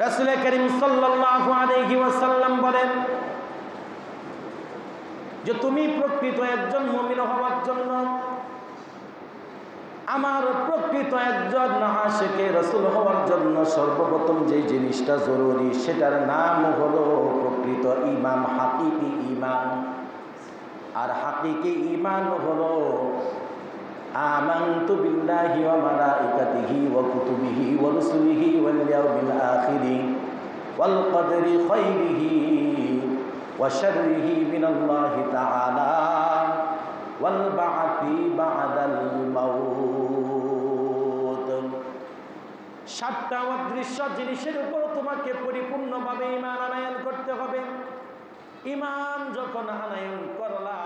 রাসূল করিম সাল্লাল্লাহু আলাইহি ওয়াসাল্লাম বলেন যে তুমি প্রকৃত একজন মুমিন হওয়ার জন্য আমার প্রকৃত একজন আশিকে রাসূল হওয়ার জন্য সর্বপ্রথম যে জিনিসটা জরুরি সেটার নাম হলো প্রকৃত ঈমান, হাকিকি ঈমান। আর হাকিকি ঈমান হলো আমানতু বিল্লাহি ওয়া মালাইকাতিহি ওয়া কুতুবিহি ওয়া রুসুলিহি ওয়াল ইয়াউমিল আখিরি ওয়াল কদরি খাইরিহি ওয়া শাররিহি মিনাল্লাহি তাআলা ওয়াল বা'থি বা'দাল মাউত। সাতটা অদৃশ্য জিনিসের উপর তোমাকে পরিপূর্ণভাবে ঈমান আনয়ন করতে হবে। ঈমান যখন আনয়ন করলা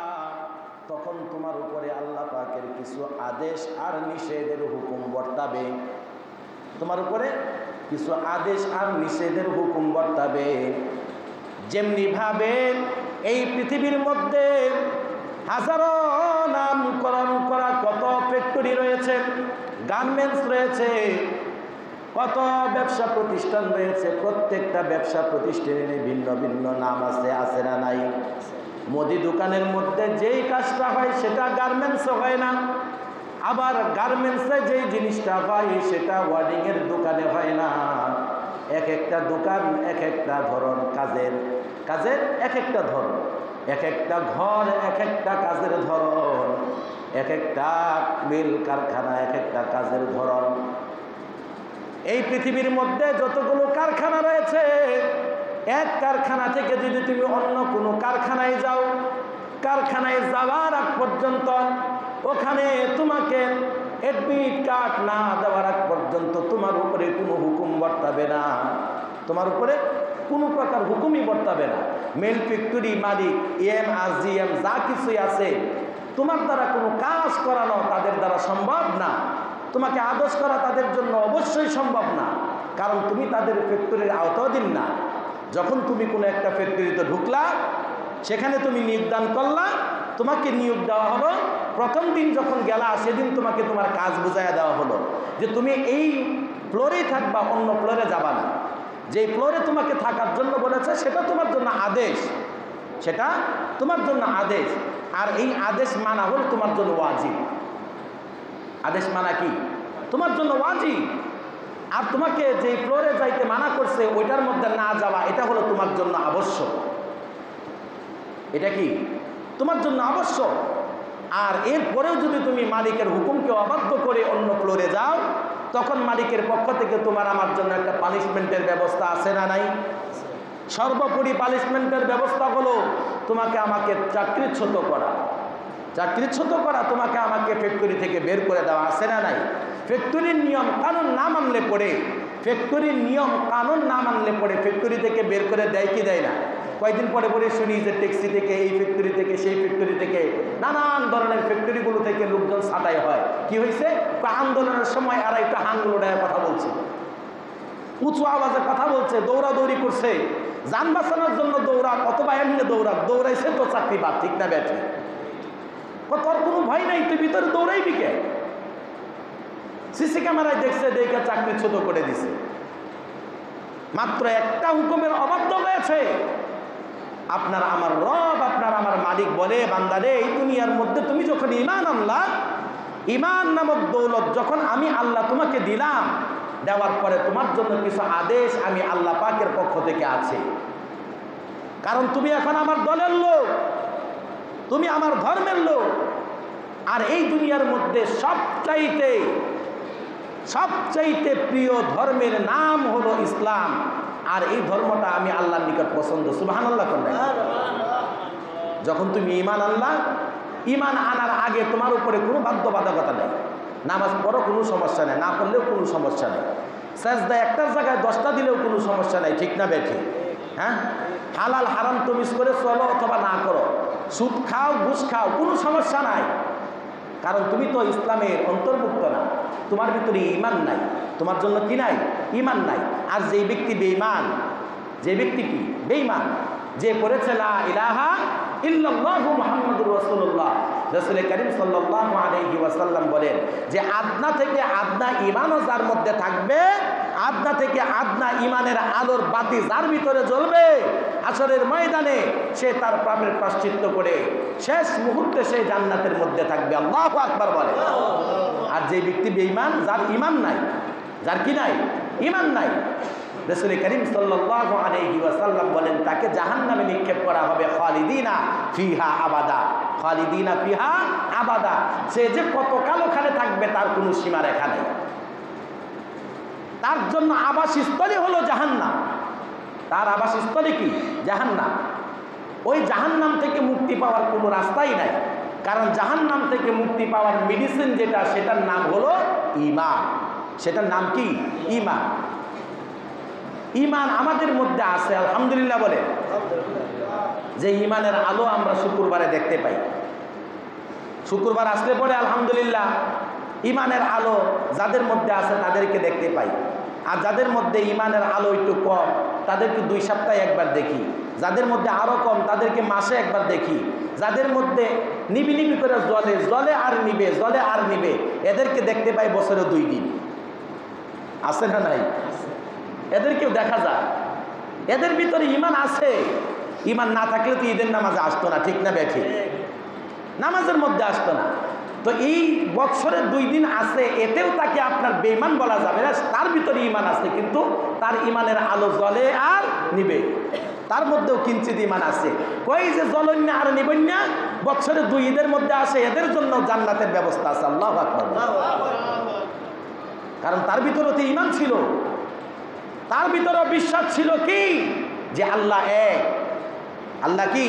তখন তোমার উপরে আল্লাহ পাকের কিছু আদেশ আর নিষেধের হুকুম বর্তাবে। তোমার উপরে কিছু আদেশ আর নিষেধের হুকুম বর্তাবে। যেমনি ভাবে এই পৃথিবীর মধ্যে হাজারো নামকরণ করা কত ফ্যাক্টরি রয়েছে, গার্মেন্টস রয়েছে, কত ব্যবসা প্রতিষ্ঠান রয়েছে। প্রত্যেকটা ব্যবসা প্রতিষ্ঠানে ভিন্ন ভিন্ন নাম আছে না নাই? মুদি দোকানের মধ্যে যেই কাজটা হয় সেটা গার্মেন্টসও হয় না, আবার গার্মেন্টসে যেই জিনিসটা হয় সেটা ওয়ার্ডিংয়ের দোকানে হয় না। এক একটা দোকান এক একটা ধরন, কাজের এক একটা ধরন, এক একটা ঘর এক একটা কাজের ধরন, এক একটা মিল কারখানা এক একটা কাজের ধরন। এই পৃথিবীর মধ্যে যতগুলো কারখানা রয়েছে, এক কারখানা থেকে যদি তুমি অন্য কোনো কারখানায় যাও, কারখানায় যাওয়ার আগ পর্যন্ত ওখানে তোমাকে অ্যাডমিট কার্ড না দেওয়ার আগ পর্যন্ত তোমার উপরে কোনো হুকুম বর্তাবে না, তোমার উপরে কোনো প্রকার হুকুমই বর্তাবে না। মেল ফ্যাক্টরি মালিক AMRGM যা কিছুই আছে তোমার দ্বারা কোনো কাজ করানো তাদের দ্বারা সম্ভব না, তোমাকে আদেশ করা তাদের জন্য অবশ্যই সম্ভব না, কারণ তুমি তাদের ফ্যাক্টরির আওতাধীন না। যখন তুমি কোনো একটা ফ্যাক্টরিতে ঢুকলা, সেখানে তুমি নিয়োগদান করলা, তোমাকে নিয়োগ দেওয়া হলো, প্রথম দিন যখন গেলা সেদিন তোমাকে তোমার কাজ বুঝাইয়া দেওয়া হলো যে তুমি এই ফ্লোরেই থাকবা, অন্য ফ্লোরে যাবা না। যেই ফ্লোরে তোমাকে থাকার জন্য বলেছে সেটা তোমার জন্য আদেশ, সেটা তোমার জন্য আদেশ। আর এই আদেশ মানা হল তোমার জন্য ওয়াজিব। আদেশ মানা কি? তোমার জন্য ওয়াজিব। আর তোমাকে যেই ফ্লোরে যাইতে মানা করছে ওইটার মধ্যে না যাওয়া, এটা হলো তোমার জন্য আবশ্যক। এটা কি তোমার জন্য আবশ্যক। আর এরপরেও যদি তুমি মালিকের হুকুমকে অবাধ্য করে অন্য ফ্লোরে যাও, তখন মালিকের পক্ষ থেকে তোমার আমার জন্য একটা পানিশমেন্টের ব্যবস্থা আছে না নাই? সর্বোপরি পানিশমেন্টের ব্যবস্থা হলো তোমাকে আমাকে চাকরিচ্যুত করা, তোমাকে আমাকে ফ্যাক্টরি থেকে বের করে দেওয়া, আছে না নাই? ফ্যাক্টরির নিয়ম কানুন না মানলে পড়ে, ফ্যাক্টরি থেকে বের করে দেয় কি দেয় না? কয়েকদিন পরে শুনি যে ট্যাক্সি থেকে, এই ফ্যাক্টরি থেকে, সেই ফ্যাক্টরি থেকে, নানান ধরনের ফ্যাক্টরিগুলো থেকে লোকজন ছাঁটাই হয়। কি হয়েছে? আন্দোলনের সময় আর একটা হাঙ্গুলো ডায় কথা বলছে, উঁচু আওয়াজে কথা বলছে, দৌড়াদৌড়ি করছে, যান বাঁচানোর জন্য দৌড়াক অথবা এমনি দৌড়াইছে তো চাকরি পাক, ঠিক না ব্যাঠি? তোর কোনো ভয় নাই, তুই ভিতরে দৌড়াইবি কে? সিসি ক্যামেরায় দেখছে, দেখে চাকরিচ্যুত করে দিছে। মাত্র একটা হুকুমের অবাধ্য হয়েছে। আপনার আমার রব, আপনার আমার মালিক বলে, বান্দারে এই দুনিয়ার মধ্যে তুমি যখন ঈমান আনলা, ঈমান নামক দৌলত যখন আমি আল্লাহ তোমাকে দিলাম, দেওয়ার পরে তোমার জন্য কিছু আদেশ আমি আল্লাহ পাকের পক্ষ থেকে আছে। কারণ তুমি এখন আমার দলের লোক, তুমি আমার ধর্মের লোক। আর এই দুনিয়ার মধ্যে সবচাইতে প্রিয় ধর্মের নাম হলো ইসলাম। আর এই ধর্মটা আমি আল্লাহর নিকট পছন্দ। সুবহানাল্লাহ। যখন তুমি ঈমান আনলা, ঈমান আনার আগে তোমার উপরে কোনো বাধ্যবাধকতা নেই। নামাজ পড়ো, কোনো সমস্যা নেই, না পড়লেও কোনো সমস্যা নেই। সাজদা একটার জায়গায় 10টা দিলেও কোনো সমস্যা নেই, ঠিক না বেঠি? হ্যাঁ, হালাল হারাম তমিজ করে চলো অথবা না করো, সুদ খাও ঘুষ খাও, কোনো সমস্যা নাই। কারণ তুমি তো ইসলামের অন্তর্ভুক্ত না, তোমার ভিতরে ঈমান নাই, তোমার জন্য কি নাই? ঈমান নাই। আর যেই ব্যক্তি বেঈমান, যে ব্যক্তি কি বেঈমান, যে করেছে লা ইলাহা ইল্লাল্লাহু মুহাম্মাদুর রাসূলুল্লাহ। রাসূল করিম সাল্লাল্লাহু আলাইহি ওয়াসাল্লাম বলেন যে আদনা থেকে আদনা ঈমানও যার মধ্যে থাকবে, আদনা থেকে আদনা ঈমানের আলোর বাতি যার ভিতরে জ্বলবে, হাশরের ময়দানে সে তার পাপের প্রায়শ্চিত্ত করে শেষ মুহূর্তে সে জান্নাতের মধ্যে থাকবে। আল্লাহু আকবার বলে। আর যে ব্যক্তি বেঈমান, যার ঈমান নাই, যার কি নাই? ঈমান নাই, রাসূল করিম সাল্লাল্লাহু আলাইহি ওয়াসাল্লাম বলেন তাকে জাহান্নামে নিক্ষেপ করা হবে খালিদিনা ফিহা আবাদা, খালিদিনা ফিহা আবাদা। সে যে কতকাল ওখানে থাকবে তার কোনো সীমা রেখা নেই। তার জন্য আবাসস্থলী হলো জাহান্নাম। তার আবাসস্থলী কি? জাহান্নাম। ওই জাহান্নাম থেকে মুক্তি পাওয়ার কোনো রাস্তাই নাই, কারণ জাহান্নাম থেকে মুক্তি পাওয়ার মেডিসিন যেটা, সেটার নাম হলো ঈমান। সেটার নাম কি? ঈমান। ঈমান আমাদের মধ্যে আছে, আলহামদুলিল্লাহ বলে। যে ঈমানের আলো আমরা শুক্রবারে দেখতে পাই, শুক্রবার আসলে পরে আলহামদুলিল্লাহ ঈমানের আলো যাদের মধ্যে আছে তাদেরকে দেখতে পাই। আর যাদের মধ্যে ঈমানের আলো একটু কম তাদেরকে 2 সপ্তাহে একবার দেখি, যাদের মধ্যে আরো কম তাদেরকে মাসে একবার দেখি, যাদের মধ্যে নিবি নিবি করে জ্বলে, জ্বলে আর নিবে, জ্বলে আর নিবে, এদেরকে দেখতে পাই বছরে 2 দিন। আছে না নাই? এদেরকেও দেখা যায়, এদের ভিতরে ঈমান আছে। ঈমান না থাকলে তো ঈদের নামাজে আসতো না, ঠিক না বেঠিক? নামাজের মধ্যে আসতো না। তো এই বছরে 2 দিন আছে, এতেও তাকে আপনার বেঈমান বলা যাবে না। তার ভিতরে ঈমান আছে, কিন্তু তার ঈমানের আলো জ্বলে আর নিবে, তার মধ্যেও কিঞ্চিত ঈমান আছে। কই যে জ্বলেন না আর নিবেন না, বছরে 2 ঈদের মধ্যে আসে, এদের জন্য জান্নাতের ব্যবস্থা আছে। আল্লাহু আকবার। কারণ তার ভিতরে তো ঈমান ছিল, তার ভিতরে বিশ্বাস ছিল কি যে আল্লাহ এক। আল্লাহ কি?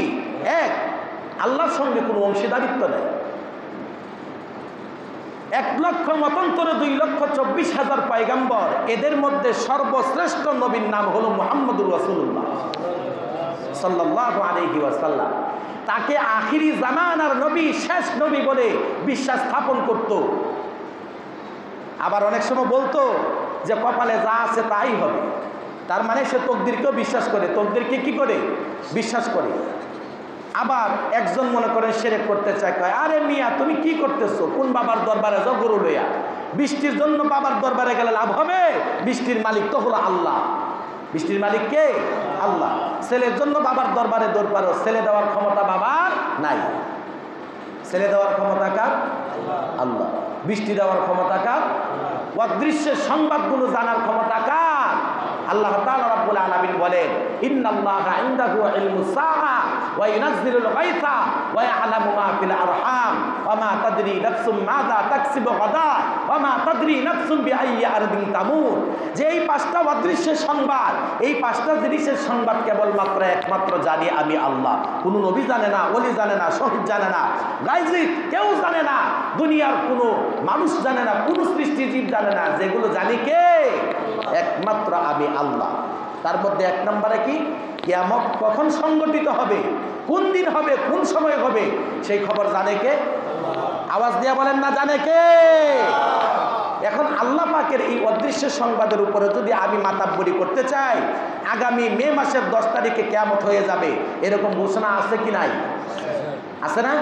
এক। আল্লাহর সঙ্গে কোনো অংশীদারিত্ব নেই। 1 লক্ষ মতান্তরে 2,24,000 পয়গম্বর, এদের মধ্যে সর্বশ্রেষ্ঠ নবীর নাম হলো মুহাম্মদুর রাসূলুল্লাহ সাল্লাল্লাহু আলাইহি ওয়াসাল্লাম। তাকে আখিরি জামানার নবী, শেষ নবী বলে বিশ্বাস স্থাপন করত। আবার অনেক সময় বলতো যে কপালে যা আছে তাই হবে। তার মানে সে তকদিরকেও বিশ্বাস করে, তকদিরকে কি করে? বিশ্বাস করে। আবার একজন মনে করেন শিরক করতে চায়, কয় আরে মিয়া তুমি কি করতেছো? কোন বাবার দরবারে যাও গরু লইয়া? বৃষ্টির জন্য বাবার দরবারে গেলে লাভ হবে? বৃষ্টির মালিক তো হলো আল্লাহ। বৃষ্টির মালিক কে? আল্লাহ। ছেলের জন্য বাবার দরবারে দৌড় পারো, ছেলে দেওয়ার ক্ষমতা বাবার নাই। ছেলে দেওয়ার ক্ষমতা কার? আল্লাহ। বৃষ্টি দেওয়ার ক্ষমতা কার? অদৃশ্যের সংবাদগুলো জানার ক্ষমতা কার? আল্লাহ তাআলা রাব্বুল আলামিন বলেন, ইন্নাল্লাহা ইনদাহু ইলমুস সাআ ওয়া ইউনাজ্জিলুল গায়সা ওয়া ইয়ালামু মা ফিল আরহাম ওয়া মা তাদরি নাফসুম মাযা তাকসিবু গাদা ওয়া মা তাদরি নাফসুম বিআইয়ি আরদিন তামুত। যে এই 5টা অদৃশ্যের সংবাদ, এই 5টা জিনিসের সংবাদ কেবলমাত্র একমাত্র জানি আমি আল্লাহ। কোনো নবী জানে না, ওলি জানে না, শহীদ জানে না, গায়জি কেউ জানে না, দুনিয়ার কোনো মানুষ জানে না, কোনো সৃষ্টিজীব জানে না। যেগুলো জানি কে? একমাত্র আমি আল্লাহ। তার মধ্যে 1 নম্বরে কি? কিয়ামত কখন সংগঠিত হবে, কোন দিন হবে, কোন সময় হবে, সেই খবর জানে কে? আওয়াজ দিয়ে বলেন না, জানে কে? এখন আল্লাহ পাকের এই অদৃশ্য সংবাদের উপরে যদি আমি মাতাব্বরি করতে চাই, আগামী মে মাসের 10 তারিখে কিয়ামত হয়ে যাবে, এরকম ঘোষণা আছে কি নাই? আছে না?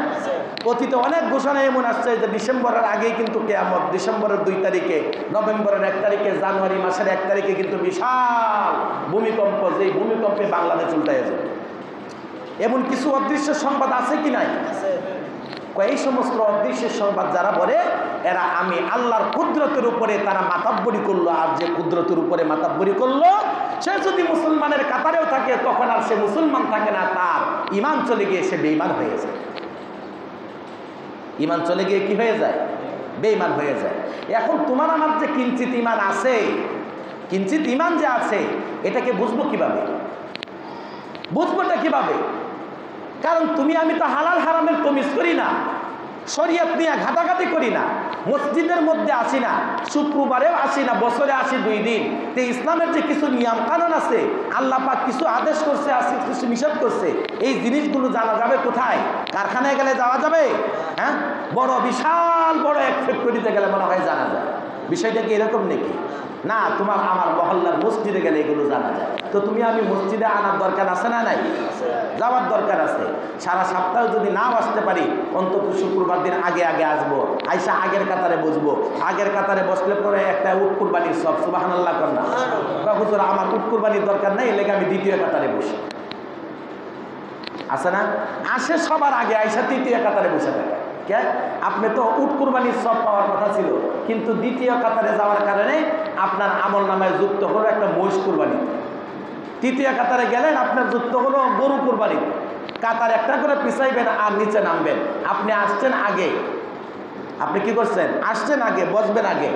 অতীতে অনেক ঘোষণা এমন আসছে যে ডিসেম্বরের আগেই কিন্তু কিয়ামত, ডিসেম্বরের 2 তারিখে, নভেম্বরের 1 তারিখে, জানুয়ারি মাসের 1 তারিখে কিন্তু বিশাল ভূমিকম্প, যেই ভূমিকম্পে বাংলাদেশ উল্টায় যাবে। এমন কিছু অদৃশ্য সংবাদ আছে কি নাই? এই সমস্ত অদৃশ্যের সংবাদ যারা বলে, এরা আমি আল্লাহর কুদরতের উপরে তারা মাতাব্বরি করলো। আর যে কুদরতের উপরে মাতাব্বরি করলো, সে যদি মুসলমানের কাতারেও থাকে তখন আর সে মুসলমান থাকে না, তার ঈমান চলে গিয়ে সে বেঈমান হয়ে যায়। ঈমান চলে গিয়ে কি হয়ে যায়? বেঈমান হয়ে যায়। এখন তোমার আমার যে কিঞ্চিত ঈমান আছে, কিঞ্চিত ঈমান যে আছে, এটাকে বুঝবো কিভাবে? বুঝবোটা কিভাবে? কারণ তুমি আমি তো হালাল হারামের তমিজ করি না, শরীয়ত নিয়ে ঘাটাঘাটি করি না, মসজিদের মধ্যে আসি না, শুক্রবারেও আসি না, বছরে আসি 2 দিন। তো ইসলামের যে কিছু নিয়ম কানুন আছে, আল্লাহ পাক কিছু আদেশ করছে, কিছু নিষেধ করছে, এই জিনিসগুলো জানা যাবে কোথায়? কারখানায় গেলে যাওয়া যাবে? হ্যাঁ, বড় বিশাল বড় এক ফ্যাক্টরিতে গেলে মনে হয় জানা যায়। বিষয়টা কি এরকম নাকি? না, তোমার আমার মহল্লার মসজিদে গেলে এগুলো জানা যায়। তো তুমি আমি মসজিদে আনার দরকার আছে না নাই? যাওয়ার দরকার আছে। সারা সপ্তাহ যদি নাও আসতে পারি, অন্তত শুক্রবার দিন আগে আগে আসবো, আইসা আগের কাতারে বসবো। আগের কাতারে বসলে পরে একটা উট কুরবানির সব, সুবহানাল্লাহ কর না। হুজুর আমার উট কুরবানির দরকার নেই, এলাকা আমি দ্বিতীয় কাতারে বসি। আছে না? আসে সবার আগে আইসা তৃতীয় কাতারে বসে থাকে। কে? আপনি তো উট কুরবানির সব পাওয়ার কথা ছিল, কিন্তু দ্বিতীয় কাতারে যাওয়ার কারণে আপনার আমল নামায় যুক্ত হলো একটা মহিষ কুরবানি। তৃতীয় কাতারে গেলেন, আপনার যুক্ত হলো গরু কুরবানি। কাতার একটা করে পিছাইবেন আর নিচে নামবেন। আপনি আসছেন আগে, আপনি কি করছেন? আসছেন আগে, বসবেন আগে,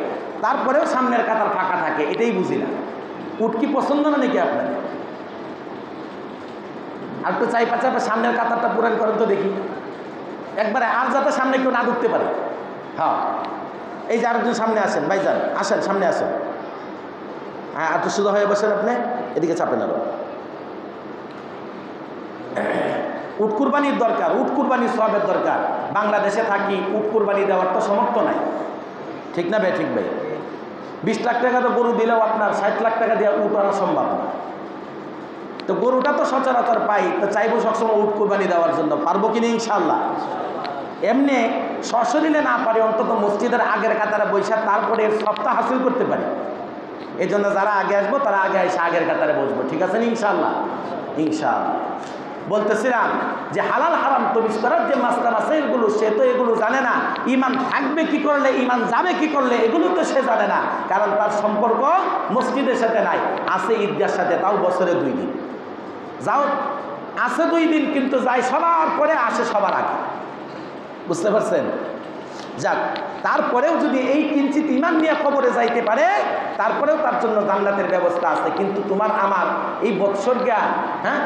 তারপরেও সামনের কাতার ফাঁকা থাকে। এটাই বুঝি না। উট কি পছন্দ না নাকি আপনার? আর তো চাই পাঁচা সামনের কাতারটা পূরণ করেন তো দেখি একবারে, আর যাতে সামনে কেউ না ঢুকতে পারে। হ্যাঁ, এই যে আরেকজন সামনে আসেন, ভাইজান আসেন, সামনে আসেন। হ্যাঁ, আর তো সোজা হয়ে বসেন আপনি, এদিকে চাপেন আরো। উট কুরবানির দরকার, উট কুরবানির সওয়াবের দরকার। বাংলাদেশে থাকি, উট কুরবানি দেওয়ার তো সামর্থ্য নাই, ঠিক না ভাই? ঠিক ভাই। 20 লাখ টাকা তো গরু দিলেও আপনার 60 লাখ টাকা দিয়ে উট আনা সম্ভব না। তো গরুটা তো সচরাচর পাই, তো চাইবো সবসময় উট কুরবানি দেওয়ার জন্য। পারবো কিনা ইনশাল্লাহ? এমনি সশরীরে না পারি, অন্তত মসজিদের আগের কাতারে বৈশাখ, তারপরে সপ্তাহ হাসিল করতে পারি। এই জন্য যারা আগে আসবো তারা আগে এসে আগের কাতারে বসবো, ঠিক আছে না ইনশাল্লাহ? ইনশাল্লাহ। বলতেছিলাম যে হালাল হারাম তমিজ করার যে মাসলা মাসাইলগুলো, সে তো এগুলো জানে না। ইমান থাকবে কি করলে, ইমান যাবে কি করলে, এগুলো তো সে জানে না। কারণ তার সম্পর্ক মসজিদের সাথে নাই, আছে ঈদগার সাথে, তাও বছরে 2 দিন যাও, আছে 2 দিন, কিন্তু যায় সবার পরে, আসে সবার আগে। বুঝতে পারছেন? যাক, তারপরেও যদি এই কিঞ্চিত ইমান নিয়ে কবরে যাইতে পারে, তারপরেও তার জন্য জান্নাতের ব্যবস্থা আছে। কিন্তু তোমার আমার এই বৎসর্গা, হ্যাঁ,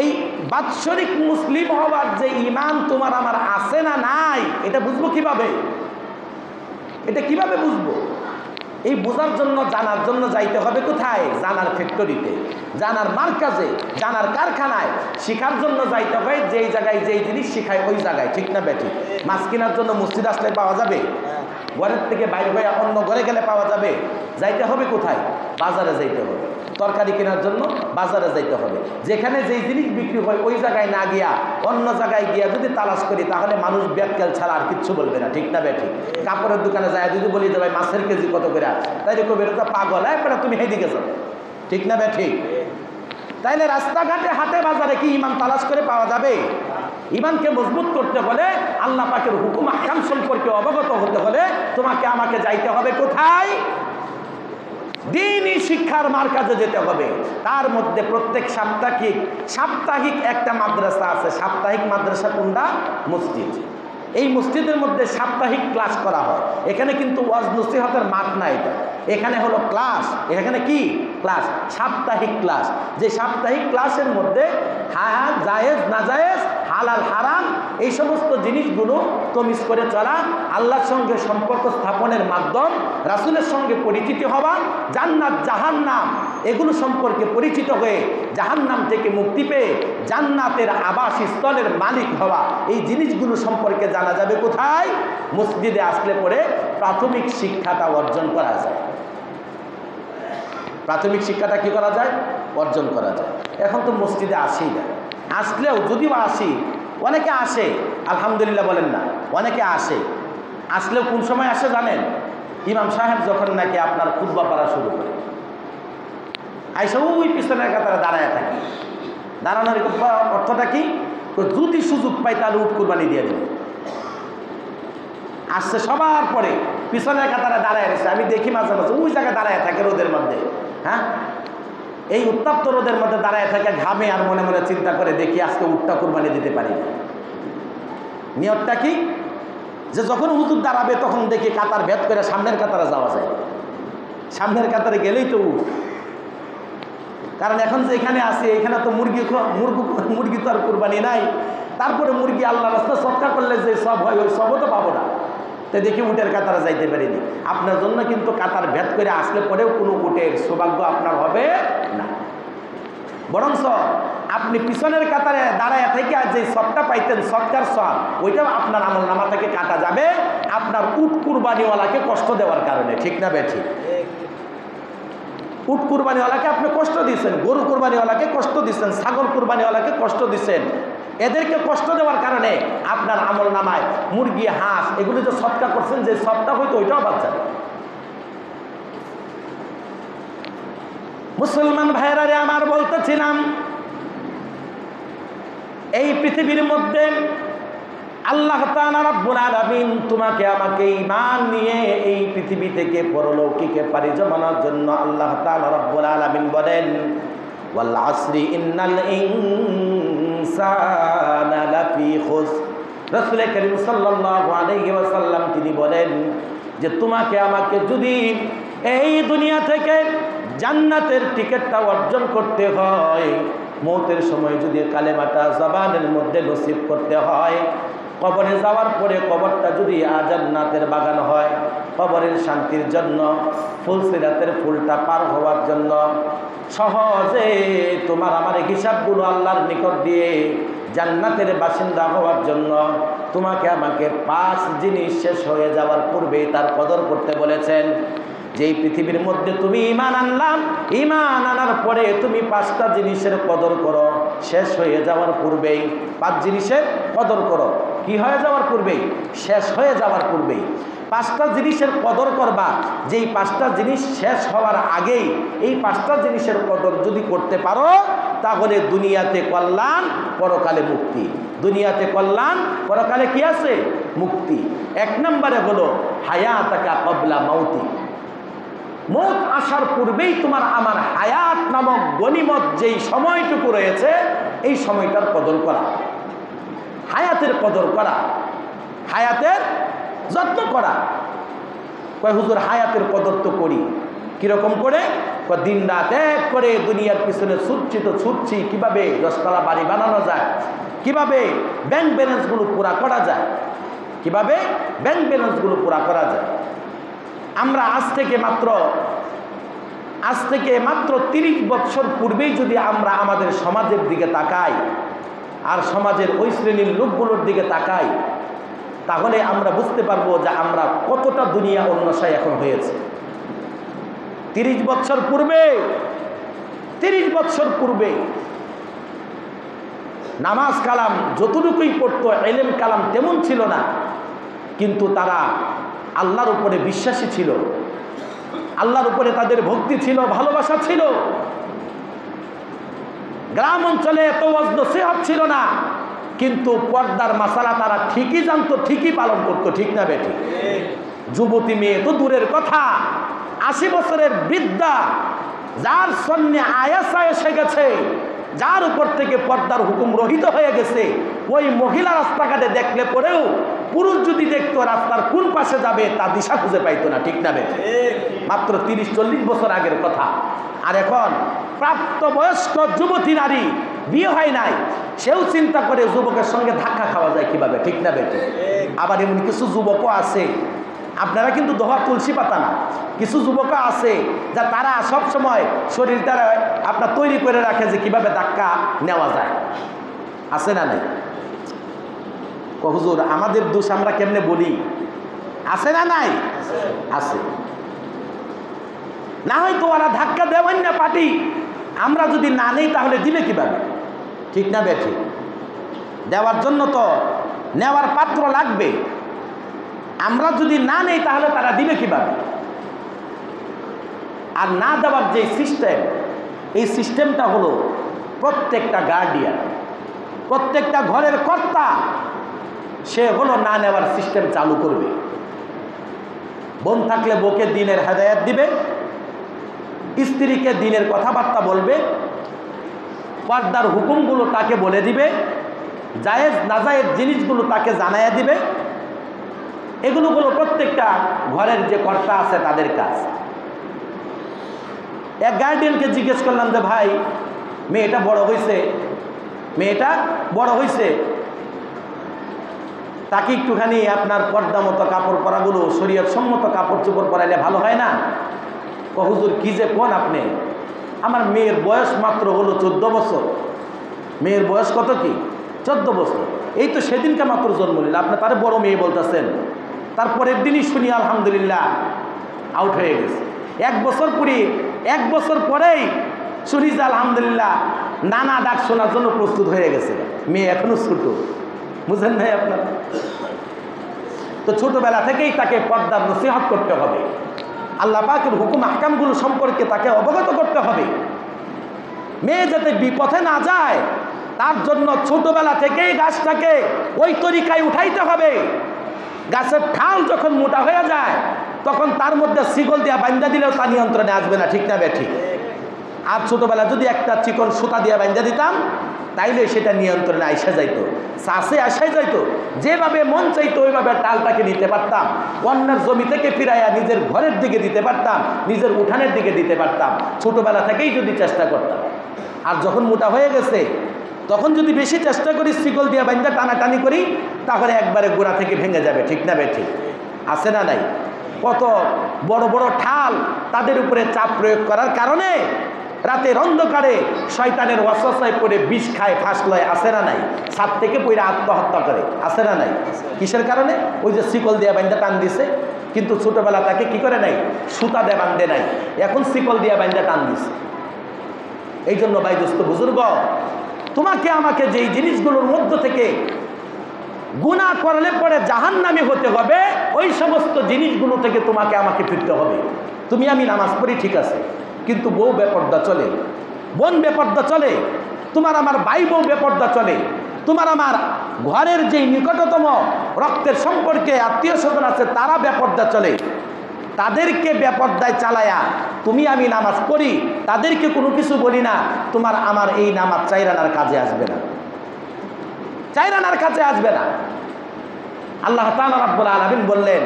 এই বাৎসরিক মুসলিম হওয়ার যে ইমান তোমার আমার আছে না নাই, এটা বুঝবো কিভাবে? এটা কিভাবে বুঝবো? এই বোঝার জন্য, জানার জন্য যাইতে হবে কোথায়? জানার ফ্যাক্টরিতে, জানার মার্কাজে, জানার কারখানায়। শিখার জন্য যাইতে হয় যেই জায়গায় যেই জিনিস শিখায় ওই জায়গায়, ঠিক না বেঠিক? মাছ কেনার জন্য মসজিদ আসলে পাওয়া যাবে? ঘরের থেকে বাইরে হয়ে অন্য ঘরে গেলে পাওয়া যাবে? যাইতে হবে কোথায়? বাজারে যাইতে হবে। তরকারি কেনার জন্য বাজারে যাইতে হবে। যেখানে যেই জিনিস বিক্রি হয় ওই জায়গায় না গিয়া অন্য জায়গায় গিয়া যদি তালাশ করি, তাহলে মানুষ ব্যাককেল ছাড়া আর কিচ্ছু বলবে না, ঠিক না বেঠিক? কাপড়ের দোকানে যায় যদি বলি যে ভাই মাছের কেজি কত করে, তাই দেখো বেরোটা পাগল, একবারে তুমি হেদিকে যাও, ঠিক না বেঠিক? তাইলে রাস্তাঘাটে, হাটে বাজারে কি ইমান তালাশ করে পাওয়া যাবে? ইমানকে মজবুত করতে হলে, আল্লাহ পাকের হুকুম আহকাম সম্পর্কে অবগত হতে হলে তোমাকে আমাকে যাইতে হবে কোথায়? দ্বীনি শিক্ষার মার্কাজে যেতে হবে। তার মধ্যে প্রত্যেক সাপ্তাহিক একটা মাদ্রাসা আছে। সাপ্তাহিক মাদ্রাসা কোনটা? মসজিদ। এই মসজিদের মধ্যে সাপ্তাহিক ক্লাস করা হয়। এখানে কিন্তু ওয়াজ নসিহতের মাঠ না, এটা এখানে হলো ক্লাস। এখানে কি ক্লাস? সাপ্তাহিক ক্লাস। যে সাপ্তাহিক ক্লাসের মধ্যে হ্যাঁ জায়েজ না জায়েজ, হালাল হারাম, এই সমস্ত জিনিসগুলো তমিজ করে চলা, আল্লাহর সঙ্গে সম্পর্ক স্থাপনের মাধ্যম, রাসূলের সঙ্গে পরিচিত হওয়া, জান্নাত জাহান্নাম এগুলো সম্পর্কে পরিচিত হয়ে জাহান্নাম থেকে মুক্তি পেয়ে জান্নাতের আবাসস্থলের মালিক হওয়া, এই জিনিসগুলো সম্পর্কে জানা যাবে কোথায়? মসজিদে আসলে পরে প্রাথমিক শিক্ষাটা অর্জন করা যায়। প্রাথমিক শিক্ষাটা কি করা যায়? অর্জন করা যায়। এখন তো মসজিদে আসেই না। আসলেও যদিও আসি, অনেকে আসে, আলহামদুলিল্লাহ বলেন না, অনেকে আসে। আসলেও কোন সময় আসে জানেন? ইমাম সাহেব যখন নাকি আপনার খুতবা পড়া শুরু করে, আইসা ওই পিছনের কাতারে দাঁড়ায় থাকি। দাঁড়ানোর অর্থটা কি? যদি সুযোগ পাই তাহলে উট কুরবানি দিয়ে দেবে। আসছে সবার পরে পিছনের কাতারে দাঁড়ায় রয়েছে, আমি দেখি মাঝে মাঝে ওই জায়গায় দাঁড়ায় থাকে রোদের মধ্যে। হ্যাঁ, এই উত্তপ্ত রোদের মধ্যে দাঁড়ায় থাকে, ঘামে, আর মনে মনে চিন্তা করে দেখি আজকে উটটা কুরবানি দিতে পারি না। নিয়তটা কি? যে যখন হুজুর দাঁড়াবে তখন দেখি কাতার ভেদ করে সামনের কাতারে যাওয়া যায়। সামনের কাতারে গেলেই তো উট। কারণ এখন যে এখানে আছে, এখানে তো মুরগি তো আর কুরবানি নাই। তারপরে মুরগি আল্লাহ রাস্তায় সৎকার করলে যে সব হয়, ওই সবও তো পাবো না। তো দেখি উটের কাতারে যাইতে পারিনি। আপনার জন্য কিন্তু কাতার ভেদ করে আসলে পরেও কোনো উটের সৌভাগ্য আপনার হবে না। বরঞ্চ আপনি পিছনের কাতারে দাঁড়ায় থেকে যে সবটা পাইতেন সৎকার সব, ওইটাও আপনার আমলনামা থেকে কাটা যাবে আপনার উট কুরবানিওয়ালাকে কষ্ট দেওয়ার কারণে। ঠিক না বেঠি? উট কুরবানিওয়ালাকে আপনি কষ্ট দিচ্ছেন, গরু কুরবানিওয়ালাকে কষ্ট দিচ্ছেন, ছাগল কুরবানিওয়ালাকে কষ্ট দিচ্ছেন, এদেরকে কষ্ট দেওয়ার কারণে আপনার আমলনামায় মুরগি, হাঁস এগুলি যে সৎকার করছেন, যে সবটা হয়তো ওইটাও বাদ যাবে। মুসলমান ভাইয়েরা আমার বলতেছিলাম, এই পৃথিবীর মধ্যে আল্লাহ তাআলা রাব্বুল আলামিন তোমাকে আমাকে ঈমান নিয়ে এই পৃথিবী থেকে পরলৌকিকে পাড়ি জমানোর জন্য আল্লাহ তাআলা রাব্বুল আলামিন বলেন, ওয়াল আসরি ইন্নাল ইনসানা লাফি খুসর। রাসূল করিম সাল্লাল্লাহু আলাইহি ওয়াসাল্লাম তিনি বলেন যে তোমাকে আমাকে যদি এই দুনিয়া থেকে জান্নাতের টিকিটটা অর্জন করতে হয়, মৌতের সময় যদি কালেমাটা জবানের মধ্যে নসিব করতে হয়, কবরে যাওয়ার পরে কবরটা যদি জান্নাতের বাগান হয়, কবরের শান্তির জন্য, ফুলসিরাতের ফুলটা পার হওয়ার জন্য, সহজে তোমার আমার হিসাবগুলো আল্লাহর নিকট দিয়ে জান্নাতের বাসিন্দা হওয়ার জন্য তোমাকে আমাকে 5 জিনিস শেষ হয়ে যাওয়ার পূর্বে তার কদর করতে বলেছেন। যেই পৃথিবীর মধ্যে তুমি ঈমান আনলাম, ঈমান আনার পরে তুমি 5টা জিনিসের কদর করো, শেষ হয়ে যাওয়ার পূর্বেই 5 জিনিসের কদর করো। কি হয়ে যাওয়ার পূর্বেই? শেষ হয়ে যাওয়ার পূর্বেই 5টা জিনিসের কদর করবা। যেই 5টা জিনিস শেষ হওয়ার আগেই এই 5টা জিনিসের কদর যদি করতে পারো, তাহলে দুনিয়াতে কল্যাণ, পরকালে মুক্তি। দুনিয়াতে কল্যাণ, পরকালে কি আছে? মুক্তি। 1 নম্বরে হলো হায়াতাকা ক্বাবলা মাউতি। মৌত আসার পূর্বেই তোমার আমার হায়াত নামক গনিমত যেই সময়টুকু রয়েছে, এই সময়টার কদর করা, হায়াতের কদর করা, হায়াতের যত্ন করা। কয় হুজুর হায়াতের কদর তো করি, কিরকম করে? দিন রাত এক করে দুনিয়ার পিছনে ছুটছি তো ছুটছি, কিভাবে 10 তলা বাড়ি বানানো যায়, কিভাবে ব্যাংক ব্যালেন্সগুলো পুরা করা যায়, কিভাবে ব্যাংক ব্যালেন্সগুলো পুরা করা যায়। আমরা আজ থেকে মাত্র 30 বছর পূর্বেই যদি আমরা আমাদের সমাজের দিকে তাকাই আর সমাজের ওই শ্রেণীর লোকগুলোর দিকে তাকাই, তাহলে আমরা বুঝতে পারবো যে আমরা কতটা দুনিয়া অন্বেষায় এখন হয়েছে। 30 বছর পূর্বে নামাজ কালাম যতটুকুই পড়তো, ইলম কালাম তেমন ছিল না, কিন্তু তারা আল্লাহর উপরে বিশ্বাসী ছিল, আল্লাহর উপরে তাদের ভক্তি ছিল, ভালোবাসা ছিল। গ্রাম অঞ্চলে এত ওয়াজ নসিহত ছিল না, কিন্তু পর্দার মাসালা তারা ঠিকই জানতো, ঠিকই পালন করতো। ঠিক না বেঠি? যুবতী মেয়ে তো দূরের কথা, 80 বছরের বৃদ্ধা, যার সন্ন্যে আয়াসা এসে গেছে, যার উপর থেকে পর্দার হুকুম রহিত হয়ে গেছে, ওই মহিলা রাস্তাঘাটে দেখলে পরেও পুরুষ যদি দেখতো রাস্তার কোন পাশে যাবে তা দিশা খুঁজে পাইতো না। ঠিক না বেঠি? মাত্র 30-40 বছর আগের কথা। আর এখন প্রাপ্তবয়স্ক যুবতী নারী, বিয়ে হয় নাই, সেও চিন্তা করে যুবকের সঙ্গে ধাক্কা খাওয়া যায় কিভাবে। ঠিক না বেঠি? আবার এমন কিছু যুবকও আছে, আপনারা কিন্তু দোহা তুলসী পাতা না, কিছু যুবকও আছে যা তারা সব সময় শরীরটা আপনার তৈরি করে রাখে যে কিভাবে ধাক্কা নেওয়া যায়। আছে না নাই? হুজুর আমাদের দোষ আমরা কেমনে বলি? আছে না নাই? আছে। না হয়তো ওরা ধাক্কা দেওয়ান না পার্টি, আমরা যদি না নেই তাহলে দিবে কিভাবে? ঠিক না বেঠি? দেওয়ার জন্য তো নেওয়ার পাত্র লাগবে, আমরা যদি না নেই তাহলে তারা দিবে কিভাবে? আর না দেওয়ার যে সিস্টেম, এই সিস্টেমটা হলো প্রত্যেকটা গার্ডিয়ান, প্রত্যেকটা ঘরের কর্তা, সে হলো না নেওয়ার সিস্টেম চালু করবে। বোন থাকলে বউকে দ্বীনের হেদায়েত দিবে, স্ত্রীকে দ্বীনের কথাবার্তা বলবে, পর্দার হুকুমগুলো তাকে বলে দিবে, জায়েজ নাজায়েজ জিনিসগুলো তাকে জানাইয়া দিবে। এগুলো হলো প্রত্যেকটা ঘরের যে কর্তা আছে তাদের কাজ। এক গার্ডিয়ানকে জিজ্ঞেস করলাম যে ভাই, মেয়েটা বড় হয়েছে, তাকে একটুখানি আপনার পর্দা মতো কাপড় পরাগুলো শরীয়ত সম্মত কাপড় চোপড় পরাইলে ভালো হয় না? হুজুর কি যে কোন আপনি, আমার মেয়ের বয়স মাত্র হলো 14 বছর, মেয়ের বয়স কত কি 14 বছর। এই তো সেদিনকে মাত্র জন্ম নিল, আপনি তার বড় মেয়ে বলতেছেন। তারপরের দিনই শুনি আলহামদুলিল্লাহ আউট হয়ে গেছে। 1 বছর পরে 1 বছর পরেই শুনি যে আলহামদুলিল্লাহ নানা ডাক শোনার জন্য প্রস্তুত হয়ে গেছে। মেয়ে এখনো ছোট, বুঝেন নাই আপনার? তো ছোটবেলা থেকেই তাকে পর্দার নসিহত করতে হবে, আল্লাহ পাকের হুকুম আহকামগুলো সম্পর্কে তাকে অবগত করতে হবে। মেয়ে যাতে বিপথে না যায় তার জন্য ছোটবেলা থেকেই গাছটাকে ওই তরিকায় উঠাইতে হবে। গাছের ঠাল যখন মোটা হয়ে যায় তখন তার মধ্যে শিকল দিয়া বান্ধা দিলেও তা নিয়ন্ত্রণে আসবে না, ঠিক না বেঠিক? আর ছোটবেলা যদি একটা চিকন সুতা দিয়া বান্ধা দিতাম তাইলে সেটা নিয়ন্ত্রণে আইসা যাইতো, শ্বাসে আসাই যাইতো। যেভাবে মন চাইতো ওইভাবে টালটাকে নিতে পারতাম, অন্যের জমি থেকে ফিরাইয়া নিজের ঘরের দিকে দিতে পারতাম, নিজের উঠানের দিকে দিতে পারতাম, ছোটবেলা থেকেই যদি চেষ্টা করতাম। আর যখন মোটা হয়ে গেছে তখন যদি বেশি চেষ্টা করি, শিকল দিয়ে বান্ধা টানাটানি করি, তাহলে একবারে গোড়া থেকে ভেঙে যাবে, ঠিক না বেঠিক? আছে না নাই? কত বড় বড় ঠাল তাদের উপরে চাপ প্রয়োগ করার কারণে রাতের অন্ধকারে শয়তানের ওয়াসওয়াসায় পড়ে বিষ খায়, ফাঁস লয়, আছে না নাই? ছাদ থেকে পড়ে আত্মহত্যা করে, আছে না নাই? কিসের কারণে? ওই যে শিকল দিয়ে বান্ধা টান দিছে। কিন্তু ছোটবেলা তাকে কি করে নাই? সুতা দিয়ে বান্ধে নাই, এখন শিকল দিয়ে বান্ধা টান দিছে। এই জন্য ভাই দোস্ত বুজুর্গ, তোমাকে আমাকে যেই জিনিসগুলোর মধ্য থেকে গুনাহ করলে পরে জাহান্নামী হতে হবে, ওই সমস্ত জিনিসগুলো থেকে তোমাকে আমাকে ফিরতে হবে। তুমি আমি নামাজ পড়ি ঠিক আছে, কিন্তু বউ বেপর্দা চলে, বোন বেপর্দা চলে, তোমার আমার ভাই বউ বেপর্দা চলে, তোমার আমার ঘরের যেই নিকটতম রক্তের সম্পর্কে আত্মীয় স্বজন আছে তারা বেপর্দা চলে। তাদেরকে বেপর্দায় চালায়া তুমি আমি নামাজ পড়ি, তাদেরকে কোনো কিছু বলি না, তোমার আমার এই নামাজ চাইরানার কাজে আসবে না, চাইরানার কাজে আসবে না। আল্লাহ তাআলা রাব্বুল আলামিন বললেন,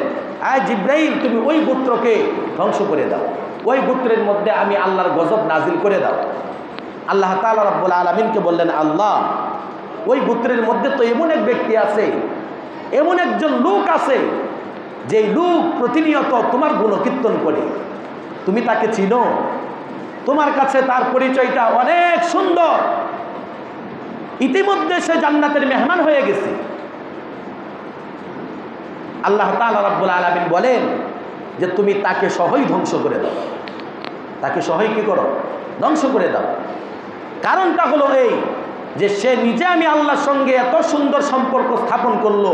আয় জিব্রাইল তুমি ওই গোত্রকে ধ্বংস করে দাও, ওই গোত্রের মধ্যে আমি আল্লাহর গজব নাজিল করে দাও। আল্লাহ তাআলা রাব্বুল আলামিনকে বললেন, আল্লাহ ওই গোত্রের মধ্যে তো এমন এক ব্যক্তি আছে, এমন একজন লোক আছে যেই লোক প্রতিনিয়ত তোমার গুণকীর্তন করে, তুমি তাকে চিনো, তোমার কাছে তার পরিচয়টা অনেক সুন্দর, ইতিমধ্যে সে জান্নাতের মেহমান হয়ে গেছে। আল্লাহ তাআলা রাব্বুল আলামিন বলেন যে তুমি তাকে সহই ধ্বংস করে দাও, তাকে সহই কি করো? ধ্বংস করে দাও। কারণটা হলো এই যে সে নিজে আমি আল্লাহর সঙ্গে এত সুন্দর সম্পর্ক স্থাপন করলো,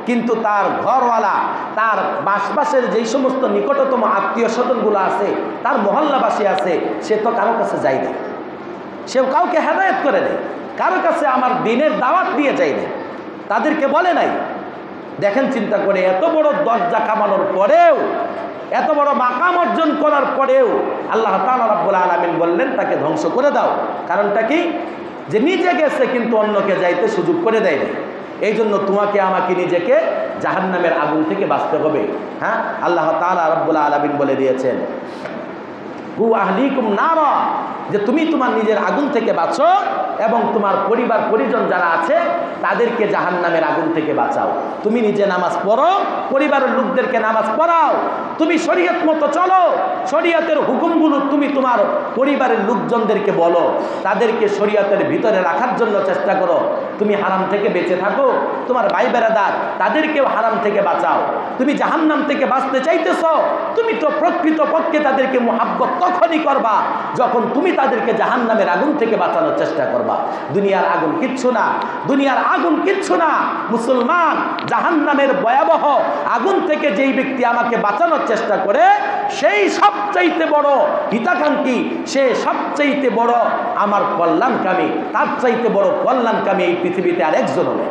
কিন্তু তার ঘরওয়ালা, তার আশপাশের যেই সমস্ত নিকটতম আত্মীয় স্বজনগুলো আছে, তার মহল্লাবাসী আছে, সে তো কারো কাছে যায় না, সেও কাউকে হেদায়েত করে নেই, কারো কাছে আমার দিনের দাওয়াত দিয়ে যায় না, তাদেরকে বলে নাই। দেখেন চিন্তা করে, এত বড় দরজা কামানোর পরেও, এত বড় মাকাম অর্জন করার পরেও আল্লাহ তাআলা রাব্বুল আলামিন বললেন তাকে ধ্বংস করে দাও। কারণটা কি? যে নিজে গেছে কিন্তু অন্যকে যাইতে সুযোগ করে দেয় না। এই জন্য তোমাকে আমাকে নিজেকে জাহান্নামের আগুন থেকে বাঁচতে হবে। হ্যাঁ, আল্লাহ তাআলা রাব্বুল আলামিন বলে দিয়েছেন, কু আহলিকুম নারা, যে তুমি তোমার নিজের আগুন থেকে বাঁচো এবং তোমার পরিবার পরিজন যারা আছে তাদেরকে জাহান্নামের আগুন থেকে বাঁচাও। তুমি নিজে নামাজ পড়ো, পরিবারের লোকদেরকে নামাজ পড়াও, তুমি শরীয়ত মতো চলো, শরীয়তের হুকুমগুলো তুমি তোমার পরিবারের লোকজনদেরকে বলো, তাদেরকে শরীয়তের ভিতরে রাখার জন্য চেষ্টা করো। তুমি হারাম থেকে বেঁচে থাকো, তোমার ভাই বেরাদার তাদেরকেও হারাম থেকে বাঁচাও। তুমি জাহান্নাম থেকে বাঁচতে চাইতেছ, তুমি তো প্রকৃতপক্ষে তাদেরকে মুহাব্বত তখনই করবা যখন তুমি তাদেরকে জাহান্নামের আগুন থেকে বাঁচানোর চেষ্টা করবা। দুনিয়ার আগুন কিচ্ছু না, দুনিয়ার আগুন কিচ্ছু না। মুসলমান, জাহান্নামের ভয়াবহ আগুন থেকে যেই ব্যক্তি আমাকে বাঁচানোর চেষ্টা করে সেই সবচাইতে বড় হিতাকাঙ্ক্ষী, সে সবচাইতে বড় আমার কল্যাণকামী, তার চাইতে বড় কল্যাণকামী এই পৃথিবীতে আর একজন নেই।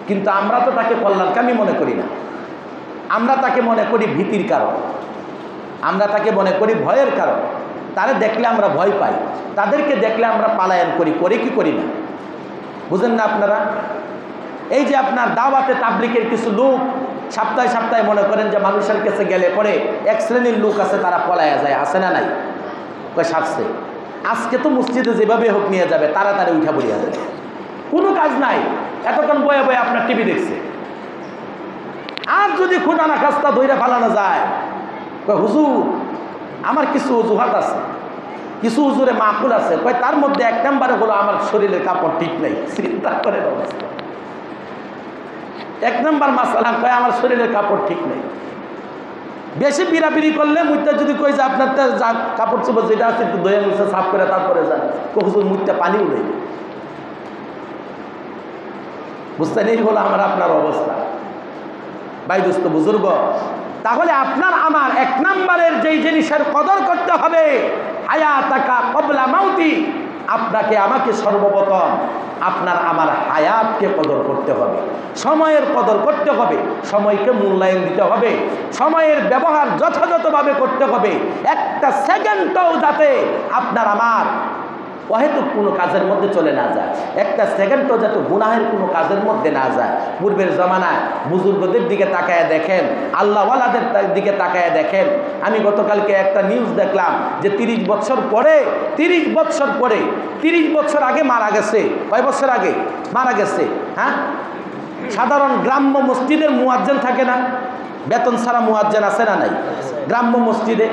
কিন্তু আমরা তো তাকে কল্যাণকামী মনে করি না, আমরা তাকে মনে করি ভীতির কারণ, আমরা তাকে মনে করি ভয়ের কারণ। তারা দেখলে আমরা ভয় পাই, তাদেরকে দেখলে আমরা পালায়ন করি, করে কি করি না? বুঝেন না আপনারা? এই যে আপনার দাওয়াতে তাবলিগের কিছু লোক সপ্তাহে সপ্তাহে মনে করেন যে মানুষের কাছে গেলে পরে এক শ্রেণীর লোক আছে তারা পলায়া যায়, আছে না নাই? কয় সারছে, আজকে তো মসজিদে যেভাবে হোক নিয়ে যাবে, তাড়াতাড়ি উঠা পড়িয়া যাবে, কোনো কাজ নাই, এতক্ষণ বয়ে বয়ে আপনার টিভি দেখছে। আর যদি খুদা না খাস্তা ধইরা ফালানো যায়, কয় হুজুর আমার কিছু অজুহাত আছে, কিছু হুজুরে মাকুল আছে, কয় তার মধ্যে এক নম্বরে হলো আমার শরীরের কাপড় ঠিক নেই। চিন্তা করে অবস্থা, এক নম্বর মাসালা কয় আমার শরীরের কাপড় ঠিক নেই। বেশি বিড়াবিড়ি করলে মুইটা যদি কই যে আপনার যা কাপড় চোপড় যেটা আছে একটু দয়া মুছে সাফ করে তারপরে যান, হুজুর মুইটা পানি উড়ে, বুঝতেন? এই হলো আমার আপনার অবস্থা। ভাই দোস্ত বুজুর্গ, তাহলে আপনার আমার এক নম্বরের যেই জিনিসের কদর করতে হবে, হায়াতাকা ক্বাবলা মাউতি, আপনাকে আমাকে সর্বপ্রথম আপনার আমার হায়াতকে কদর করতে হবে, সময়ের কদর করতে হবে, সময়কে মূল্যায়ন দিতে হবে, সময়ের ব্যবহার যথাযথভাবে করতে হবে। একটা সেকেন্ডটাও যাতে আপনার আমার অহেতুক কোনো কাজের মধ্যে চলে না যায়, একটা সেকেন্ডও যাতে গুনাহের কোনো কাজের মধ্যে না যায়। পূর্বের জমানায় বুজুর্গদের দিকে তাকায় দেখেন, আল্লাহওয়ালাদের দিকে তাকায় দেখেন। আমি গতকালকে একটা নিউজ দেখলাম যে 30 বছর পরে 30 বছর আগে মারা গেছে। কয় বছর আগে মারা গেছে? হ্যাঁ, সাধারণ গ্রাম্য মসজিদের মুয়াজ্জিন থাকে না, বেতন ছাড়া মুয়াজ্জিন আছে না নাই? গ্রাম্য মসজিদে